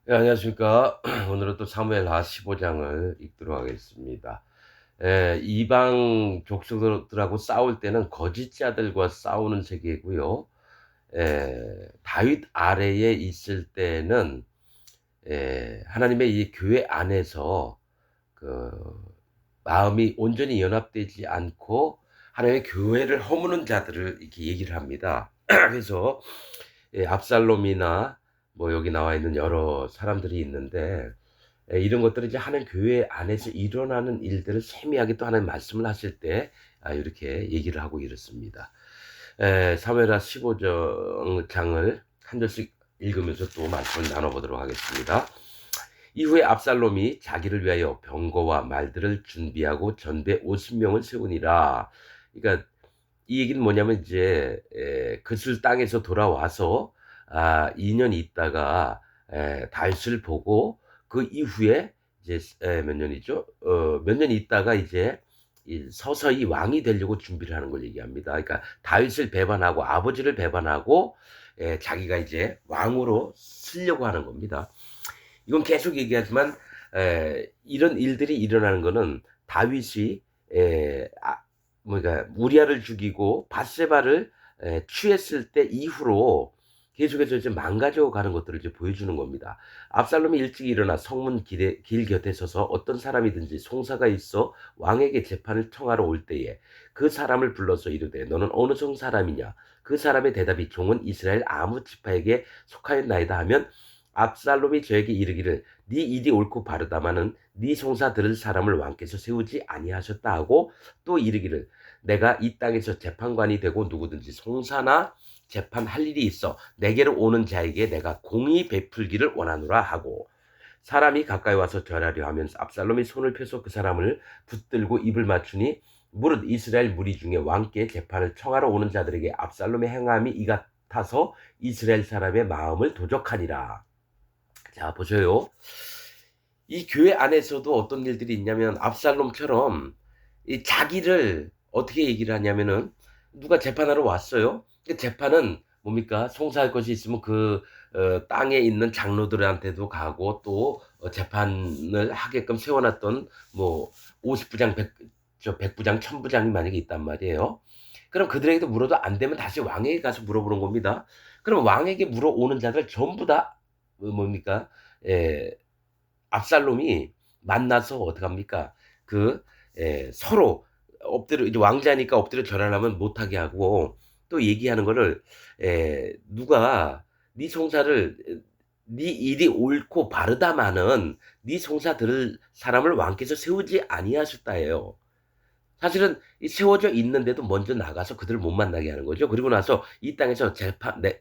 예, 안녕하십니까. 오늘은 또 사무엘하 15장을 읽도록 하겠습니다. 예, 이방 족속들하고 싸울 때는 거짓 자들과 싸우는 세계고요. 다윗 아래에 있을 때는 하나님의 이 교회 안에서 그 마음이 온전히 연합되지 않고 하나님의 교회를 허무는 자들을 이렇게 얘기를 합니다. 그래서 압살롬이나 뭐 여기 나와 있는 여러 사람들이 있는데 이런 것들을 이제 하는 교회 안에서 일어나는 일들을 세미하게 또 하나님 말씀을 하실 때 이렇게 얘기를 하고 이렇습니다. 사무엘하 15장을 한 절씩 읽으면서 또 말씀을 나눠보도록 하겠습니다. 이후에 압살롬이 자기를 위하여 병거와 말들을 준비하고 전대 50명을 세우니라. 그러니까 이 얘기는 뭐냐면 이제 그슬 땅에서 돌아와서 2년 있다가 다윗을 보고 그 이후에 이제 몇 년이죠? 몇 년 있다가 이제 서서히 왕이 되려고 준비를 하는 걸 얘기합니다. 그러니까 다윗을 배반하고 아버지를 배반하고 자기가 이제 왕으로 쓰려고 하는 겁니다. 이건 계속 얘기하지만 이런 일들이 일어나는 거는 다윗이 뭐니까 우리아를 죽이고 바세바를 취했을 때 이후로 계속해서 이제 망가져 가는 것들을 이제 보여주는 겁니다. 압살롬이 일찍 일어나 성문 길 곁에 서서 어떤 사람이든지 송사가 있어 왕에게 재판을 청하러 올 때에 그 사람을 불러서 이르되 너는 어느 성 사람이냐? 그 사람의 대답이 종은 이스라엘 아무 지파에게 속하였나이다 하면 압살롬이 저에게 이르기를 네 일이 옳고 바르다마는 네 송사 들을 사람을 왕께서 세우지 아니하셨다 하고 또 이르기를 내가 이 땅에서 재판관이 되고 누구든지 송사나 재판할 일이 있어 내게로 오는 자에게 내가 공의 베풀기를 원하노라 하고 사람이 가까이 와서 절하려 하면서 압살롬이 손을 펴서 그 사람을 붙들고 입을 맞추니 무릇 이스라엘 무리 중에 왕께 재판을 청하러 오는 자들에게 압살롬의 행함이 이 같아서 이스라엘 사람의 마음을 도적하니라. 자, 보세요. 이 교회 안에서도 어떤 일들이 있냐면 압살롬처럼 이 자기를 어떻게 얘기를 하냐면은 누가 재판하러 왔어요. 그 재판은 뭡니까? 송사할 것이 있으면 그 땅에 있는 장로들한테도 가고 또 재판을 하게끔 세워놨던 뭐 50부장, 100부장, 1000부장이 만약에 있단 말이에요. 그럼 그들에게도 물어도 안 되면 다시 왕에게 가서 물어보는 겁니다. 그럼 왕에게 물어오는 자들 전부 다 뭡니까? 에, 압살롬이 만나서 어떡합니까? 그 서로 엎드려 이제 왕자니까 엎드려 절하려면 못하게 하고 또 얘기하는 거를 누가 네 송사를 네 일이 옳고 바르다마는 네 송사 들을 사람을 왕께서 세우지 아니하셨다예요. 사실은 세워져 있는데도 먼저 나가서 그들을 못 만나게 하는 거죠. 그리고 나서 이 땅에서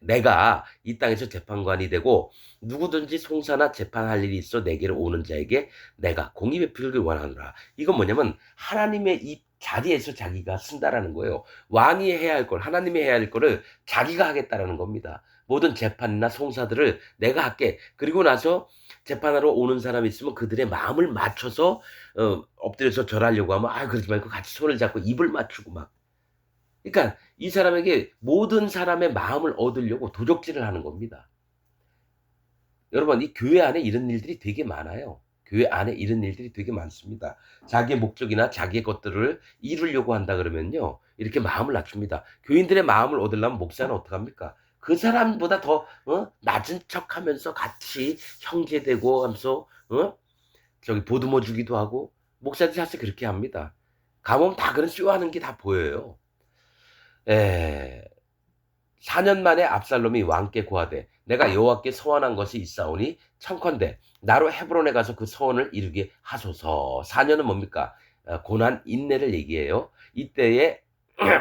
내가 이 땅에서 재판관이 되고 누구든지 송사나 재판할 일이 있어 내게로 오는 자에게 내가 공의 베풀기를 원하노라. 이건 뭐냐면 하나님의 이 자리에서 자기가 쓴다라는 거예요. 왕이 해야 할 걸, 하나님이 해야 할 거를 자기가 하겠다라는 겁니다. 모든 재판이나 송사들을 내가 할게. 그리고 나서 재판하러 오는 사람이 있으면 그들의 마음을 맞춰서 엎드려서 절하려고 하면 그러지 말고 같이 손을 잡고 입을 맞추고 막. 그러니까 이 사람에게 모든 사람의 마음을 얻으려고 도적질을 하는 겁니다. 여러분, 이 교회 안에 이런 일들이 되게 많아요. 교회 안에 이런 일들이 되게 많습니다. 자기의 목적이나 자기의 것들을 이루려고 한다 그러면요. 이렇게 마음을 낮춥니다. 교인들의 마음을 얻으려면 목사는 어떡합니까? 그 사람보다 더 낮은 척하면서 같이 형제되고 하면서 저기 보듬어 주기도 하고 목사들이 사실 그렇게 합니다. 가면 다 그런 쇼하는 게 다 보여요. 에, 4년 만에 압살롬이 왕께 고하되 내가 여호와께 서원한 것이 있사오니 청컨대 나로 헤브론에 가서 그 서원을 이루게 하소서. 4년은 뭡니까? 고난 인내를 얘기해요. 이때에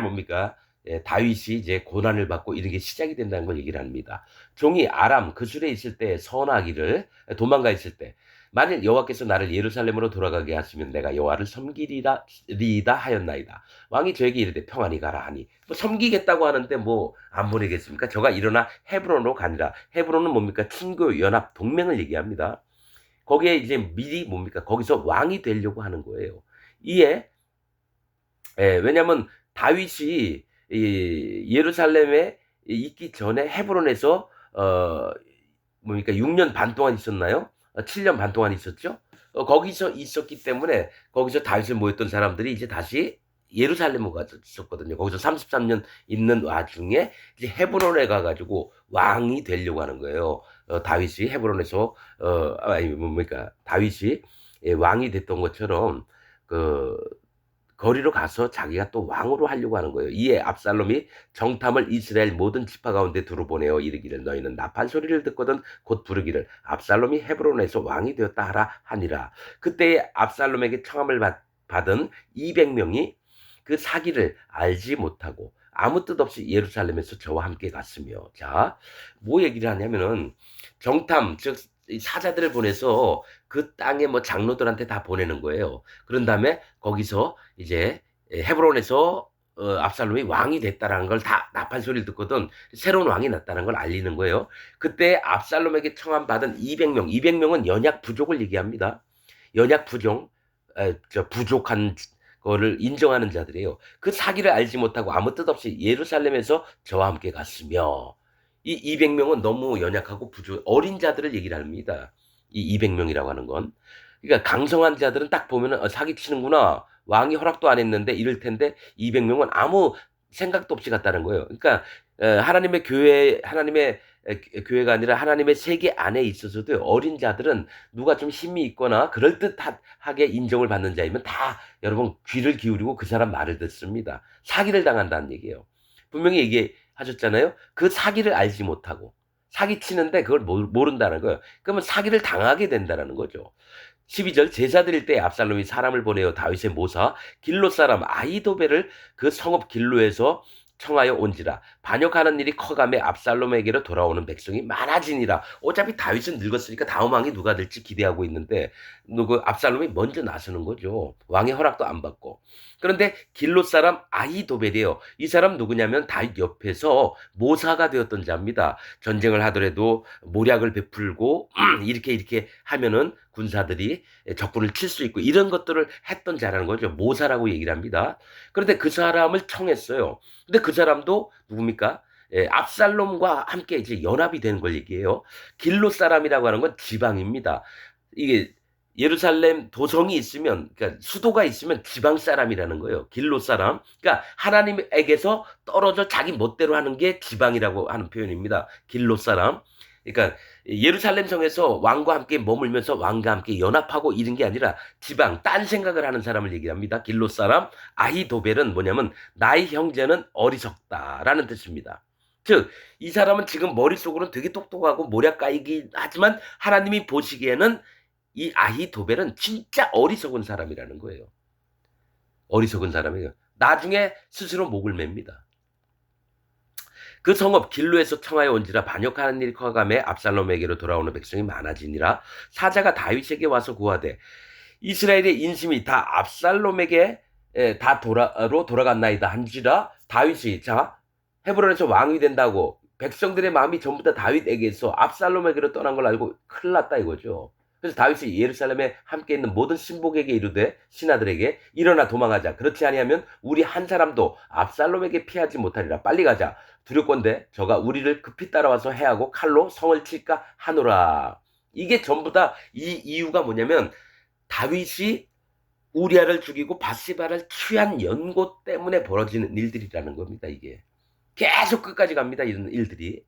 뭡니까? 다윗이 이제 고난을 받고 이런 게 시작이 된다는 걸 얘기를 합니다. 종이 아람 그술에 있을 때 선하기를 도망가 있을 때 만일 여호와께서 나를 예루살렘으로 돌아가게 하시면 내가 여호와를 섬기리다 하였나이다. 왕이 저에게 이르되 평안히 가라 하니 뭐 섬기겠다고 하는데 뭐 안 보내겠습니까? 저가 일어나 헤브론으로 가니라. 헤브론은 뭡니까? 친교 연합 동맹을 얘기합니다. 거기에 이제 미리 뭡니까? 거기서 왕이 되려고 하는 거예요. 이에 왜냐하면 다윗이 이 예루살렘에 있기 전에 헤브론에서 뭡니까 6년 반 동안 있었나요? 7년 반 동안 있었죠. 거기서 있었기 때문에 거기서 다윗을 모였던 사람들이 이제 다시 예루살렘으로 갔었거든요. 거기서 33년 있는 와중에 이제 헤브론에 가가지고 왕이 되려고 하는 거예요. 다윗이 헤브론에서 아니 뭡니까 다윗이 왕이 됐던 것처럼 그 거리로 가서 자기가 또 왕으로 하려고 하는 거예요. 이에 압살롬이 정탐을 이스라엘 모든 지파 가운데 두루 보내어 이르기를 너희는 나팔 소리를 듣거든 곧 부르기를 압살롬이 헤브론에서 왕이 되었다 하라 하니라. 그때에 압살롬에게 청함을 받은 200명이 그 사기를 알지 못하고 아무 뜻 없이 예루살렘에서 저와 함께 갔으며 자, 뭐 얘기를 하냐면은 정탐 즉 사자들을 보내서 그 땅에 뭐 장로들한테 다 보내는 거예요. 그런 다음에 거기서 이제 헤브론에서 압살롬이 왕이 됐다라는 걸 다 나팔 소리를 듣거든 새로운 왕이 났다는 걸 알리는 거예요. 그때 압살롬에게 청함받은 200명, 200명은 연약 부족을 얘기합니다. 연약 부족, 부족한 거를 인정하는 자들이에요. 그 사기를 알지 못하고 아무 뜻 없이 예루살렘에서 저와 함께 갔으며 이 200명은 너무 연약하고 어린 자들을 얘기를 합니다. 이 200명이라고 하는 건. 그러니까 강성한 자들은 딱 보면은 사기치는구나. 왕이 허락도 안 했는데 이럴 텐데 200명은 아무 생각도 없이 갔다는 거예요. 그러니까 하나님의 교회, 하나님의 교회가 아니라 하나님의 세계 안에 있어서도 어린 자들은 누가 좀 힘이 있거나 그럴듯하게 인정을 받는 자이면 다 여러분 귀를 기울이고 그 사람 말을 듣습니다. 사기를 당한다는 얘기예요. 분명히 얘기하셨잖아요. 그 사기를 알지 못하고 사기치는데 그걸 모른다는 거예요. 그러면 사기를 당하게 된다는 거죠. 12절 제사 드릴 때 압살롬이 사람을 보내어 다윗의 모사 길로 사람 아히도벨을 그 성읍 길로에서 청하여 온지라 반역하는 일이 커감에 압살롬에게로 돌아오는 백성이 많아지니라. 어차피 다윗은 늙었으니까 다음 왕이 누가 될지 기대하고 있는데 누구 압살롬이 먼저 나서는 거죠. 왕의 허락도 안 받고. 그런데 길로 사람 아히도벨이에요. 이 사람 누구냐면 다윗 옆에서 모사가 되었던 자입니다. 전쟁을 하더라도 모략을 베풀고 이렇게 하면은 군사들이 적군을 칠 수 있고 이런 것들을 했던 자라는 거죠. 모사라고 얘기를 합니다. 그런데 그 사람을 청했어요. 근데 그 사람도 누굽니까? 압살롬과 함께 이제 연합이 된 걸 얘기해요. 길로 사람이라고 하는 건 지방입니다. 이게 예루살렘 도성이 있으면, 그러니까 수도가 있으면 지방 사람이라는 거예요. 길로 사람. 그러니까 하나님에게서 떨어져 자기 멋대로 하는 게 지방이라고 하는 표현입니다. 길로 사람. 그러니까 예루살렘 성에서 왕과 함께 머물면서 왕과 함께 연합하고 이런 게 아니라 지방, 딴 생각을 하는 사람을 얘기합니다. 길로 사람 아히도벨은 뭐냐면 나의 형제는 어리석다라는 뜻입니다. 즉, 이 사람은 지금 머릿속으로는 되게 똑똑하고 모략가이긴 하지만 하나님이 보시기에는 이 아히도벨은 진짜 어리석은 사람이라는 거예요. 어리석은 사람이에요. 나중에 스스로 목을 맵니다. 그 성읍 길로에서 청하여 온지라 반역하는 일이 커감에 압살롬에게로 돌아오는 백성이 많아지니라. 사자가 다윗에게 와서 구하되 이스라엘의 인심이 다 압살롬에게 다 돌아갔나이다 한지라. 다윗이 자 헤브론에서 왕이 된다고 백성들의 마음이 전부 다 다윗에게서 압살롬에게로 떠난 걸 알고 큰일 났다 이거죠. 그래서 다윗이 예루살렘에 함께 있는 모든 신복에게 이르되 신하들에게 일어나 도망하자. 그렇지 아니하면 우리 한 사람도 압살롬에게 피하지 못하리라. 빨리 가자. 두렵건대 저가 우리를 급히 따라와서 해하고 칼로 성을 칠까 하노라. 이게 전부 다 이 이유가 뭐냐면 다윗이 우리아를 죽이고 바세바를 취한 연고 때문에 벌어지는 일들이라는 겁니다. 이게 계속 끝까지 갑니다. 이런 일들이.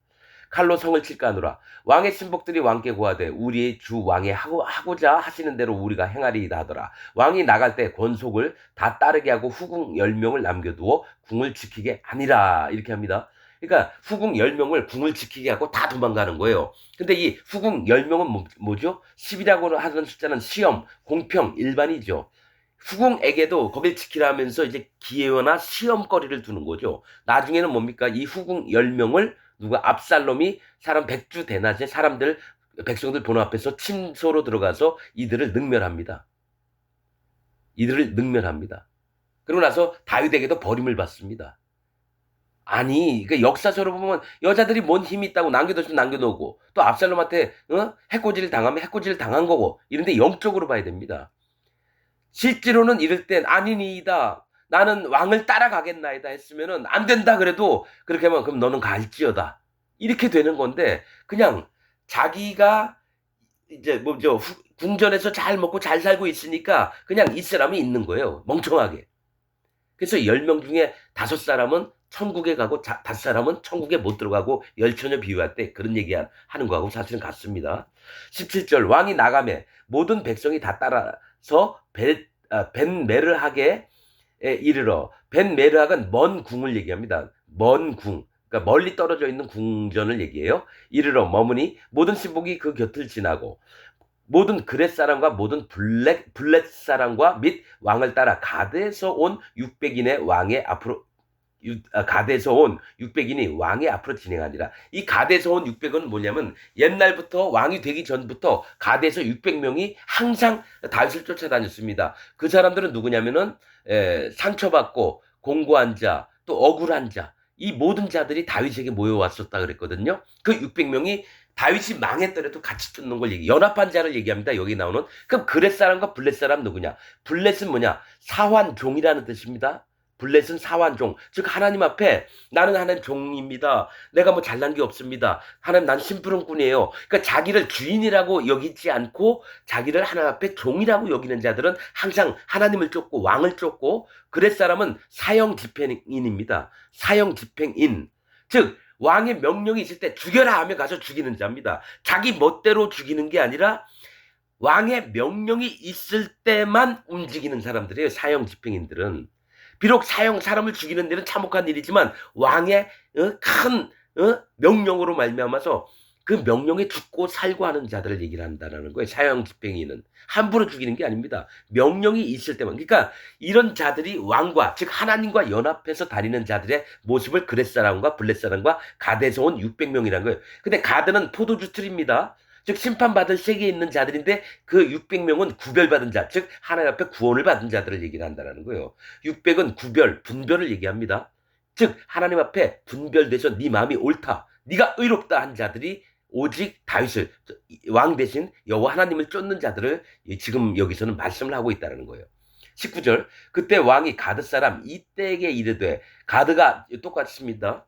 칼로 성을 칠까 하노라. 왕의 신복들이 왕께 고하되 우리의 주 왕의 하고자 하시는 대로 우리가 행하리이다 하더라. 왕이 나갈 때 권속을 다 따르게 하고 후궁 10명을 남겨두어 궁을 지키게 하니라. 이렇게 합니다. 그러니까 후궁 10명을 궁을 지키게 하고 다 도망가는 거예요. 근데 이 후궁 10명은 뭐죠? 10이라고 하는 숫자는 시험, 공평, 일반이죠. 후궁에게도 거길 지키라면서 이제 기회나 시험거리를 두는 거죠. 나중에는 뭡니까? 이 후궁 10명을 누가 압살롬이 사람 백주 대낮에 사람들 백성들 보는 앞에서 침소로 들어가서 이들을 능멸합니다. 이들을 능멸합니다. 그러고 나서 다윗에게도 버림을 받습니다. 아니, 그러니까 역사적으로 보면 여자들이 뭔 힘이 있다고 남겨뒀으면 남겨놓고 또 압살롬한테 해코지를 당하면 해코지를 당한 거고 이런데 영적으로 봐야 됩니다. 실제로는 이럴 땐 아니니이다. 나는 왕을 따라가겠나이다 했으면은 안 된다 그래도 그렇게 하면 그럼 너는 갈지어다. 이렇게 되는 건데 그냥 자기가 이제 뭐죠, 궁전에서 잘 먹고 잘 살고 있으니까 그냥 있으라면 있는 거예요. 멍청하게. 그래서 10명 중에 5사람은 천국에 가고 5사람은 천국에 못 들어가고 열처녀 비유할 때 그런 얘기 하는 거하고 사실은 같습니다. 17절 왕이 나가매 모든 백성이 다 따라서 벤메르하게 이르러, 벤메르학은 먼 궁을 얘기합니다. 먼 궁. 그러니까 멀리 떨어져 있는 궁전을 얘기해요. 이르러 머무니 모든 신복이 그 곁을 지나고 모든 그렛 사람과 모든 블렛 사람과 및 왕을 따라 가드에서 온 600인의 왕의 앞으로 가드에서 온 600인이 왕의 앞으로 진행하니라. 이 가드에서 온 600은 뭐냐면 옛날부터 왕이 되기 전부터 가드에서 600명이 항상 다윗을 쫓아다녔습니다. 그 사람들은 누구냐면은 상처받고 공고한 자, 또 억울한 자, 이 모든 자들이 다윗에게 모여왔었다 그랬거든요. 그 600명이 다윗이 망했더라도 같이 쫓는 걸 연합한 자를 얘기합니다. 여기 나오는. 그럼 그렛 사람과 블렛 사람 누구냐? 블렛은 뭐냐? 사환종이라는 뜻입니다. 블렛은 사환종, 즉 하나님 앞에 나는 하나님 종입니다. 내가 뭐 잘난 게 없습니다. 하나님 난 심부름꾼이에요. 그러니까 자기를 주인이라고 여기지 않고 자기를 하나님 앞에 종이라고 여기는 자들은 항상 하나님을 쫓고 왕을 쫓고, 그렛 사람은 사형 집행인입니다. 사형 집행인, 즉 왕의 명령이 있을 때 죽여라 하며 가서 죽이는 자입니다. 자기 멋대로 죽이는 게 아니라 왕의 명령이 있을 때만 움직이는 사람들이에요. 사형 집행인들은. 비록 사람을 죽이는 데는 참혹한 일이지만 왕의 큰 명령으로 말미암아서 그 명령에 죽고 살고 하는 자들을 얘기를 한다는 거예요. 사형 집행인은 함부로 죽이는 게 아닙니다. 명령이 있을 때만. 그러니까 이런 자들이 왕과, 즉 하나님과 연합해서 다니는 자들의 모습을 그렛 사람과 블렛 사람과 가드에서 온 600명이라는 거예요. 근데 가드는 포도주 틀입니다. 즉 심판받을 세계에 있는 자들인데 그 600명은 구별받은 자, 즉 하나님 앞에 구원을 받은 자들을 얘기를 한다는 거예요. 600은 분별을 얘기합니다. 즉 하나님 앞에 분별돼서 네 마음이 옳다, 네가 의롭다 한 자들이 오직 다윗을, 왕 대신 여호와 하나님을 쫓는 자들을 지금 여기서는 말씀을 하고 있다는 거예요. 19절, 그때 왕이 가드 사람 이때에게 이르되, 가드가 똑같습니다.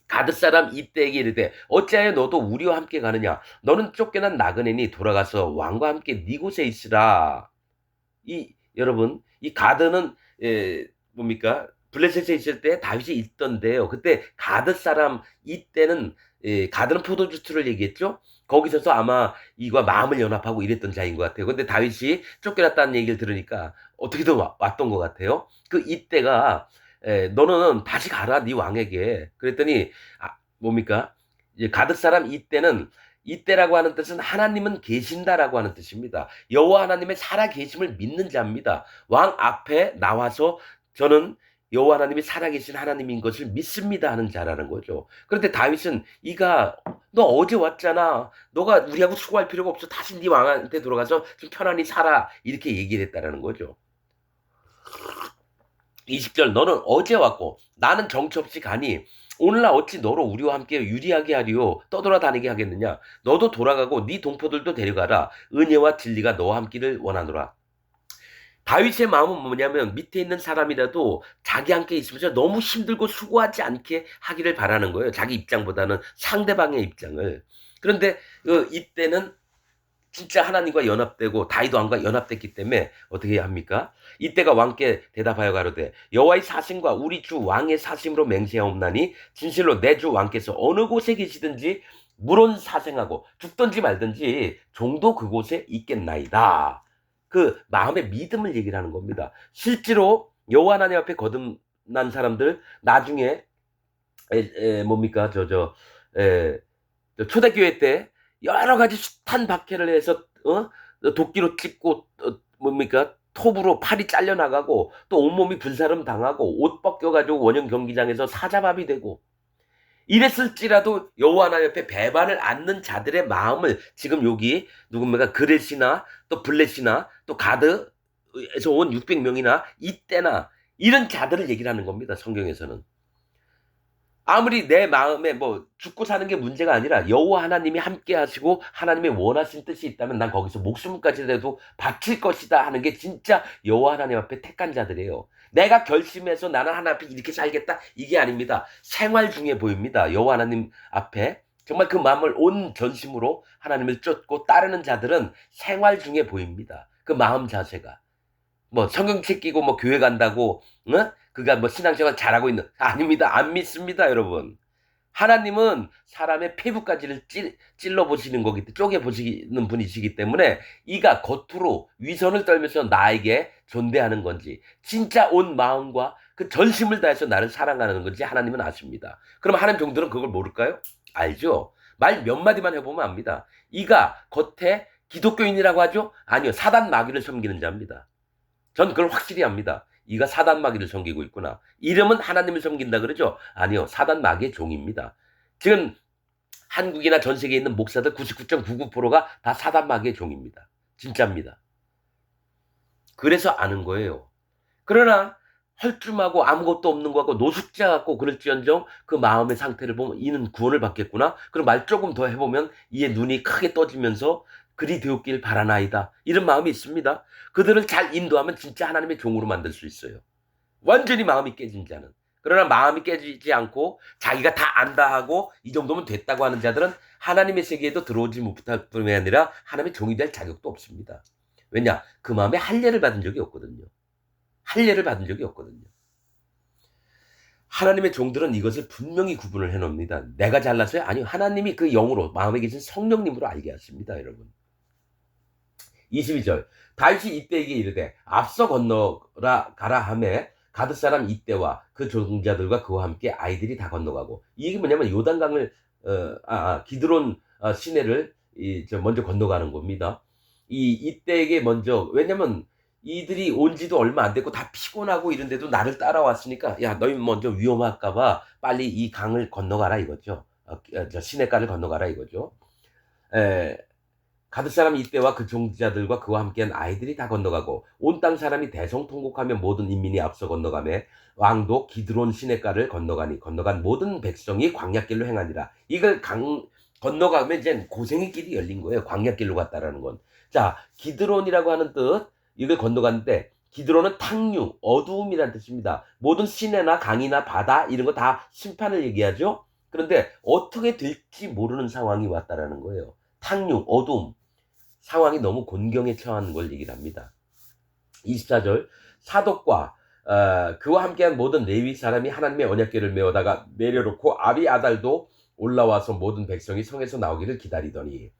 가드 사람 이때에게 이르되 어찌하여 너도 우리와 함께 가느냐? 너는 쫓겨난 나그네니 돌아가서 왕과 함께 네 곳에 있으라. 여러분, 이 가드는 뭡니까? 블레셋에 있을 때 다윗이 있던데요. 그때 가드 사람 이때는 가드는 포도주투를 얘기했죠. 거기서서 아마 이와 마음을 연합하고 이랬던 자인 것 같아요. 근데 다윗이 쫓겨났다는 얘기를 들으니까 어떻게든 왔던 것 같아요. 그 이때가 너는 다시 가라 네 왕에게. 그랬더니 뭡니까? 이제 가드 사람 이때라고 하는 뜻은 하나님은 계신다라고 하는 뜻입니다. 여호와 하나님의 살아 계심을 믿는 자입니다. 왕 앞에 나와서 저는 여호와 하나님이 살아계신 하나님인 것을 믿습니다 하는 자라는 거죠. 그런데 다윗은 너 어제 왔잖아. 너가 우리하고 수고할 필요가 없어. 다시 네 왕한테 돌아가서 좀 편안히 살아. 이렇게 얘기를 했다라는 거죠. 20절, 너는 어제 왔고 나는 정처 없이 가니 오늘날 어찌 너로 우리와 함께 유리하게 하리요 떠돌아다니게 하겠느냐? 너도 돌아가고 네 동포들도 데려가라. 은혜와 진리가 너와 함께를 원하노라. 다윗의 마음은 뭐냐면 밑에 있는 사람이라도 자기 함께 있으면서 너무 힘들고 수고하지 않게 하기를 바라는 거예요. 자기 입장보다는 상대방의 입장을. 그런데 이때는 진짜 하나님과 연합되고 다윗 왕과 연합됐기 때문에 어떻게 합니까? 이때가 왕께 대답하여 가로되 여호와의 사심과 우리 주 왕의 사심으로 맹세하옵나니 진실로 내 주 왕께서 어느 곳에 계시든지 물론 사생하고 죽든지 말든지 종도 그곳에 있겠나이다. 그 마음의 믿음을 얘기를 하는 겁니다. 실제로 여호와 하나님 앞에 거듭난 사람들 나중에 뭡니까 초대교회 때 여러 가지 숱한 박해를 해서 도끼로 찍고 뭡니까 톱으로 팔이 잘려나가고 또 온몸이 불사름 당하고 옷 벗겨가지고 원형 경기장에서 사자밥이 되고 이랬을지라도 여호와 하나님 앞에 배반을 않는 자들의 마음을 지금 여기 누굽니까 그렛이나 또 블렛이나 또 가드에서 온 600명이나 이때나 이런 자들을 얘기를 하는 겁니다. 성경에서는. 아무리 내 마음에 뭐 죽고 사는 게 문제가 아니라 여호와 하나님이 함께 하시고 하나님의 원하신 뜻이 있다면 난 거기서 목숨까지라도 바칠 것이다 하는 게 진짜 여호와 하나님 앞에 택한 자들이에요. 내가 결심해서 나는 하나님 앞에 이렇게 살겠다 이게 아닙니다. 생활 중에 보입니다. 여호와 하나님 앞에 정말 그 마음을 온 전심으로 하나님을 쫓고 따르는 자들은 생활 중에 보입니다. 그 마음 자세가. 뭐 성경책 끼고 뭐 교회 간다고 그가 뭐 신앙생활 잘하고 있는 아닙니다. 안 믿습니다, 여러분. 하나님은 사람의 피부까지를 찔러 보시는 거기 때문에 쪼개 보시는 분이시기 때문에 이가 겉으로 위선을 떨면서 나에게 존대하는 건지 진짜 온 마음과 그 전심을 다해서 나를 사랑하는 건지 하나님은 아십니다. 그럼 하나님 종들은 그걸 모를까요? 알죠. 말 몇 마디만 해보면 압니다. 이가 겉에 기독교인이라고 하죠? 아니요. 사단 마귀를 섬기는 자입니다. 전 그걸 확실히 압니다. 이가 사단 마귀를 섬기고 있구나. 이름은 하나님을 섬긴다 그러죠? 아니요. 사단 마귀의 종입니다. 지금 한국이나 전 세계에 있는 목사들 99.99%가 다 사단 마귀의 종입니다. 진짜입니다. 그래서 아는 거예요. 그러나 헐쭉하고 아무것도 없는 것 같고 노숙자 같고 그럴지언정 그 마음의 상태를 보면 이는 구원을 받겠구나. 그럼 말 조금 더 해보면 이의 눈이 크게 떠지면서 그리 되었길 바라나이다. 이런 마음이 있습니다. 그들을 잘 인도하면 진짜 하나님의 종으로 만들 수 있어요. 완전히 마음이 깨진 자는. 그러나 마음이 깨지지 않고 자기가 다 안다 하고 이 정도면 됐다고 하는 자들은 하나님의 세계에도 들어오지 못할 뿐만 아니라 하나님의 종이 될 자격도 없습니다. 왜냐? 그 마음에 할례를 받은 적이 없거든요. 할례를 받은 적이 없거든요. 하나님의 종들은 이것을 분명히 구분을 해놓습니다. 내가 잘났어요? 아니요. 하나님이 그 영으로 마음에 계신 성령님으로 알게 하십니다. 여러분. 22절 다윗이 이때에게 이르되 앞서 건너라 가라 하매 가드 사람 이때와 그 종자들과 그와 함께 아이들이 다 건너가고 이게 뭐냐면 요단강을 기드론 시내를 먼저 건너가는 겁니다. 이때에게 먼저 왜냐면 이들이 온 지도 얼마 안 됐고 다 피곤하고 이런데도 나를 따라왔으니까 야 너희 먼저 위험할까봐 빨리 이 강을 건너가라 이거죠. 시내가를 건너가라 이거죠. 에, 가드 사람 이때와 그 종자들과 그와 함께한 아이들이 다 건너가고 온 땅 사람이 대성통곡하며 모든 인민이 앞서 건너가매 왕도 기드론 시내가를 건너간 모든 백성이 광야길로 행하니라. 이걸 건너가면 이제 고생의 길이 열린 거예요. 광야길로 갔다라는 건. 자, 기드론이라고 하는 뜻 이걸 건너갔는데 기드론은 탕류, 어두움이라는 뜻입니다. 모든 시내나 강이나 바다 이런 거 다 심판을 얘기하죠. 그런데 어떻게 될지 모르는 상황이 왔다라는 거예요. 탕류, 어두움. 상황이 너무 곤경에 처한 걸 얘기를 합니다. 24절 사독과 그와 함께한 모든 레위 사람이 하나님의 언약궤를 메어다가 내려놓고 아비아달도 올라와서 모든 백성이 성에서 나오기를 기다리더니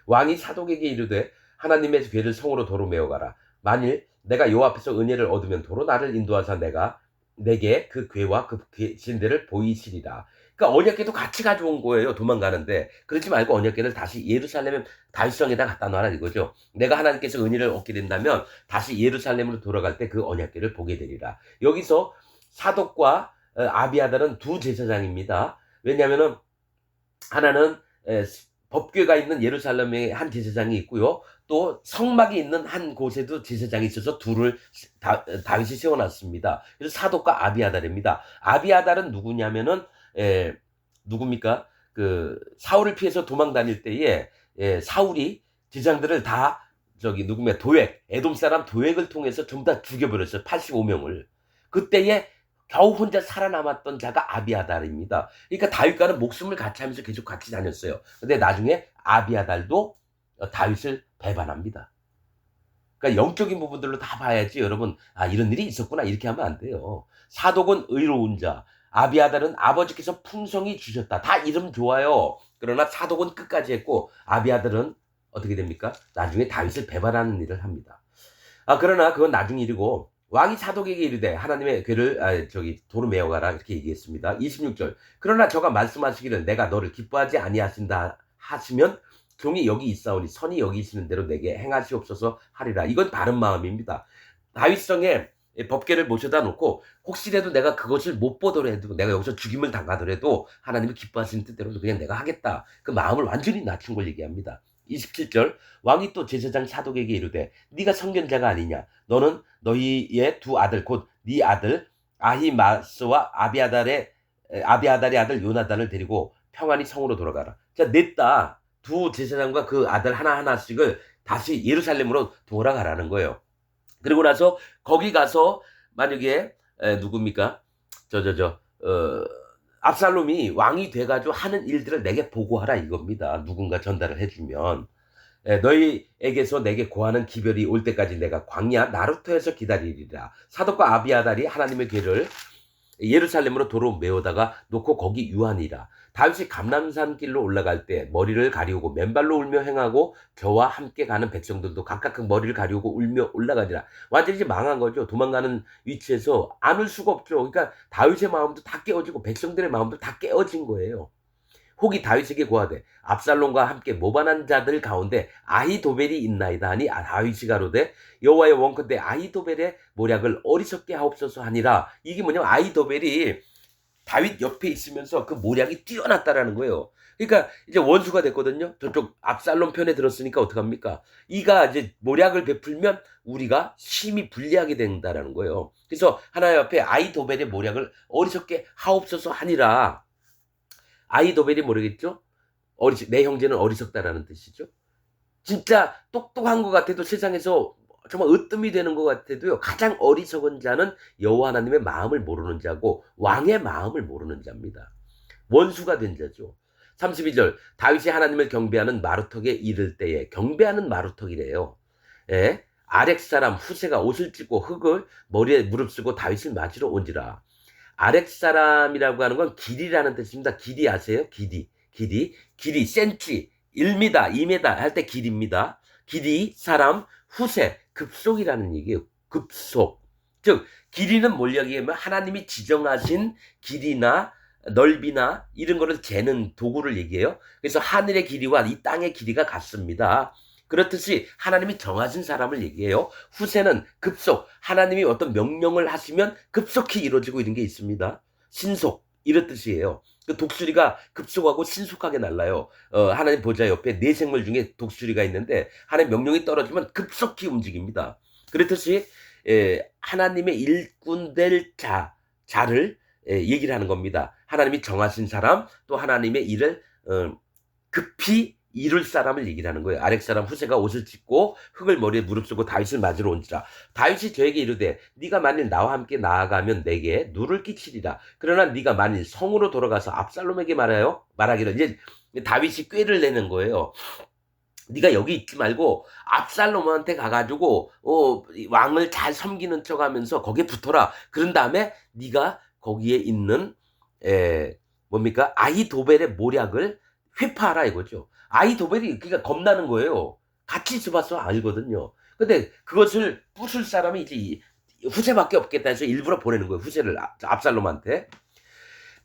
왕이 사독에게 이르되 하나님의 궤를 성으로 도로 메어가라. 만일 내가 요 앞에서 은혜를 얻으면 도로 나를 인도하사 내게 그 궤와 그 신대를 보이시리라. 그러니까 언약궤도 같이 가져온 거예요. 도망가는데 그러지 말고 언약궤를 다시 예루살렘 다윗성에다 갖다 놔라 이거죠. 내가 하나님께서 은혜를 얻게 된다면 다시 예루살렘으로 돌아갈 때 그 언약궤를 보게 되리라. 여기서 사독과 아비아달은 두 제사장입니다. 왜냐하면은 하나는 법궤가 있는 예루살렘에 한 제사장이 있고요. 또 성막이 있는 한 곳에도 제사장이 있어서 둘을 다윗이 세워놨습니다. 그래서 사독과 아비아달입니다. 아비아달은 누구냐면은 누굽니까? 그 사울을 피해서 도망 다닐 때에 사울이 제사장들을 다 누구냐 도액 에돔 사람 도액을 통해서 전부 다 죽여버렸어요. 85명을. 그때에 겨우 혼자 살아남았던 자가 아비아달입니다. 그러니까 다윗과는 목숨을 같이 하면서 계속 같이 다녔어요. 근데 나중에 아비아달도 다윗을 배반합니다. 그러니까 영적인 부분들로 다 봐야지 여러분 이런 일이 있었구나 이렇게 하면 안 돼요. 사독은 의로운 자, 아비아달은 아버지께서 풍성히 주셨다. 다 이름 좋아요. 그러나 사독은 끝까지 했고 아비아달은 어떻게 됩니까? 나중에 다윗을 배반하는 일을 합니다. 그러나 그건 나중 일이고 왕이 사독에게 이르되 하나님의 궤를 도로 메어가라 이렇게 얘기했습니다. 26절 그러나 저가 말씀하시기를 내가 너를 기뻐하지 아니하신다 하시면 종이 여기 있사오니 선이 여기 있으는 대로 내게 행하시옵소서 하리라. 이건 바른 마음입니다. 다윗성에 법궤를 모셔다 놓고 혹시라도 내가 그것을 못 보더라도 내가 여기서 죽임을 당하더라도 하나님이 기뻐하시는 뜻대로 그냥 내가 하겠다. 그 마음을 완전히 낮춘 걸 얘기합니다. 27절 왕이 또 제사장 사독에게 이르되 네가 선견자가 아니냐 너는 너희의 두 아들 곧 네 아들 아히마스와 아비아달의 아들 요나단을 데리고 평안히 성으로 돌아가라. 자, 냈다. 두 제사장과 그 아들 하나하나씩을 다시 예루살렘으로 돌아가라는 거예요. 그리고 나서 거기 가서 만약에 누굽니까? 압살롬이 왕이 돼가지고 하는 일들을 내게 보고하라 이겁니다. 누군가 전달을 해주면. 너희에게서 내게 고하는 기별이 올 때까지 내가 광야 나루토에서 기다리리라. 사독과 아비아달이 하나님의 궤를 예루살렘으로 도로 메우다가 놓고 거기 유하니라. 다윗이 감람산 길로 올라갈 때 머리를 가리우고 맨발로 울며 행하고 저와 함께 가는 백성들도 각각 그 머리를 가리우고 울며 올라가니라. 완전히 이제 망한 거죠. 도망가는 위치에서 안 울 수가 없죠. 그러니까 다윗의 마음도 다 깨어지고 백성들의 마음도 다 깨어진 거예요. 혹이 다윗에게 고하되 압살롬과 함께 모반한 자들 가운데 아히도벨이 있나이다 하니 다윗이 가로되 여호와의 원컨대 아히도벨의 모략을 어리석게 하옵소서 하니라. 이게 뭐냐면 아히도벨이 다윗 옆에 있으면서 그 모략이 뛰어났다라는 거예요. 그러니까 이제 원수가 됐거든요. 저쪽 압살롬 편에 들었으니까 어떡합니까? 이가 이제 모략을 베풀면 우리가 심히 불리하게 된다라는 거예요. 그래서 하나님 앞에 아히도벨의 모략을 어리석게 하옵소서 하니라. 아히도벨이 모르겠죠? 내 형제는 어리석다라는 뜻이죠. 진짜 똑똑한 것 같아도 세상에서 정말 으뜸이 되는 것 같아도요. 가장 어리석은 자는 여호와 하나님의 마음을 모르는 자고 왕의 마음을 모르는 자입니다. 원수가 된 자죠. 32절 다윗이 하나님을 경배하는 마루턱에 이를 때에 경배하는 마루턱이래요. 예? 아렉 사람 후세가 옷을 찢고 흙을 머리에 무릅쓰고 다윗을 맞으러 온지라. 아렉 사람이라고 하는 건 길이라는 뜻입니다. 길이 아세요? 길이 센치 1m, 2m 할 때 길입니다. 길이 사람 후세 급속이라는 얘기예요. 급속. 즉 길이는 뭘 얘기하면 하나님이 지정하신 길이나 넓이나 이런 거를 재는 도구를 얘기해요. 그래서 하늘의 길이와 이 땅의 길이가 같습니다. 그렇듯이 하나님이 정하신 사람을 얘기해요. 후세는 급속, 하나님이 어떤 명령을 하시면 급속히 이루어지고 이런 게 있습니다. 신속, 이런 뜻이에요. 그 독수리가 급속하고 신속하게 날라요. 하나님 보좌 옆에 네 생물 중에 독수리가 있는데 하나님 명령이 떨어지면 급속히 움직입니다. 그렇듯이 하나님의 일꾼 될 자를 얘기를 하는 겁니다. 하나님이 정하신 사람, 또 하나님의 일을 급히 이룰 사람을 얘기를 하는 거예요. 아렉 사람 후세가 옷을 찢고 흙을 머리에 무릅쓰고 다윗을 맞으러 온지라. 다윗이 저에게 이르되 네가 만일 나와 함께 나아가면 내게 누를 끼치리라. 그러나 네가 만일 성으로 돌아가서 압살롬에게 말하기를 이제 다윗이 꾀를 내는 거예요. 네가 여기 있지 말고 압살롬한테 가가지고 왕을 잘 섬기는 척하면서 거기에 붙어라. 그런 다음에 네가 거기에 있는 뭡니까 아히도벨의 모략을 회파하라 이거죠. 아히도벨이 그러니까 겁나는 거예요. 같이 있어봐서 알거든요. 근데 그것을 부술 사람이 이제 후세밖에 없겠다 해서 일부러 보내는 거예요. 후세를 압살롬한테.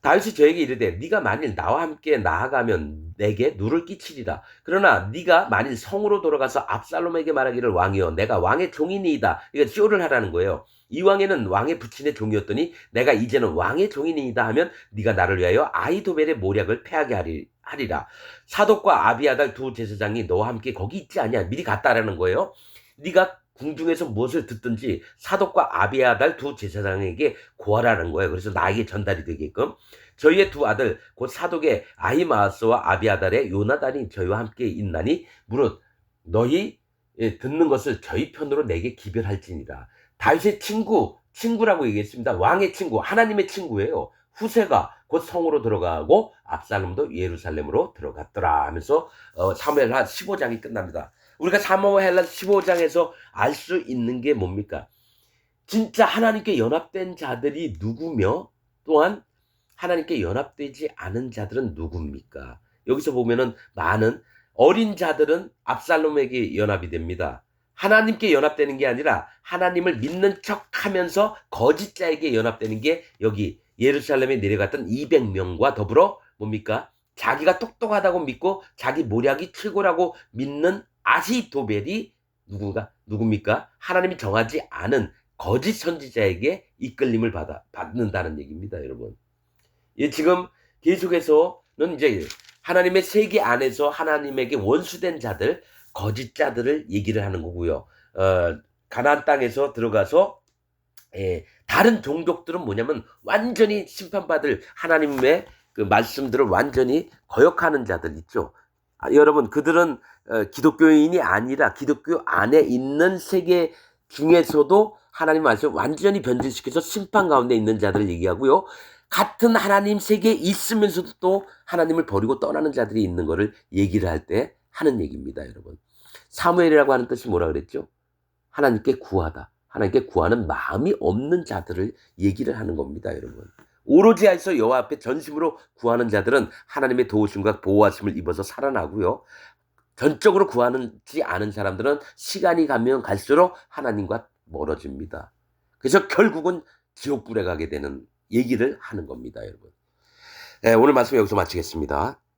다윗이 저에게 이르되 네가 만일 나와 함께 나아가면 내게 누를 끼치리라. 그러나 네가 만일 성으로 돌아가서 압살롬에게 말하기를 왕이여 내가 왕의 종이니이다. 이거 쇼를 하라는 거예요. 이 왕에는 왕의 부친의 종이었더니 내가 이제는 왕의 종이니이다 하면 네가 나를 위하여 아히도벨의 모략을 패하게 하리라. 사독과 아비아달 두 제사장이 너와 함께 거기 있지 아니야. 미리 갔다라는 거예요. 네가 궁중에서 무엇을 듣든지 사독과 아비아달 두 제사장에게 고하라는 거예요. 그래서 나에게 전달이 되게끔. 저희의 두 아들 곧 사독의 아히마아스와 아비아달의 요나단이 저희와 함께 있나니 무릇 너희 듣는 것을 저희 편으로 내게 기별할지니라. 다윗의 친구라고 얘기했습니다. 왕의 친구, 하나님의 친구예요. 후세가 곧 성으로 들어가고 압살롬도 예루살렘으로 들어갔더라 하면서 사무엘하 15장이 끝납니다. 우리가 사무엘하 15장에서 알 수 있는 게 뭡니까? 진짜 하나님께 연합된 자들이 누구며 또한 하나님께 연합되지 않은 자들은 누굽니까? 여기서 보면은 많은 어린 자들은 압살롬에게 연합이 됩니다. 하나님께 연합되는 게 아니라 하나님을 믿는 척하면서 거짓자에게 연합되는 게 여기 예루살렘에 내려갔던 200명과 더불어 뭡니까? 자기가 똑똑하다고 믿고 자기 모략이 최고라고 믿는 아히도벨이 누굽니까? 하나님이 정하지 않은 거짓 선지자에게 이끌림을 받는다는 얘기입니다, 여러분. 지금 계속해서는 이제 하나님의 세계 안에서 하나님에게 원수된 자들, 거짓자들을 얘기를 하는 거고요. 가나안 땅에서 들어가서 다른 종족들은 뭐냐면 완전히 심판받을 하나님의 그 말씀들을 완전히 거역하는 자들 있죠. 여러분 그들은 기독교인이 아니라 기독교 안에 있는 세계 중에서도 하나님 말씀 완전히 변질시켜서 심판 가운데 있는 자들을 얘기하고요. 같은 하나님 세계에 있으면서도 또 하나님을 버리고 떠나는 자들이 있는 거를 얘기를 할 때 하는 얘기입니다, 여러분. 사무엘이라고 하는 뜻이 뭐라 그랬죠? 하나님께 구하다. 하나님께 구하는 마음이 없는 자들을 얘기를 하는 겁니다, 여러분. 오로지 하여서 여호와 앞에 전심으로 구하는 자들은 하나님의 도우심과 보호하심을 입어서 살아나고요. 전적으로 구하지 않은 사람들은 시간이 가면 갈수록 하나님과 멀어집니다. 그래서 결국은 지옥불에 가게 되는 얘기를 하는 겁니다, 여러분. 네, 오늘 말씀 여기서 마치겠습니다.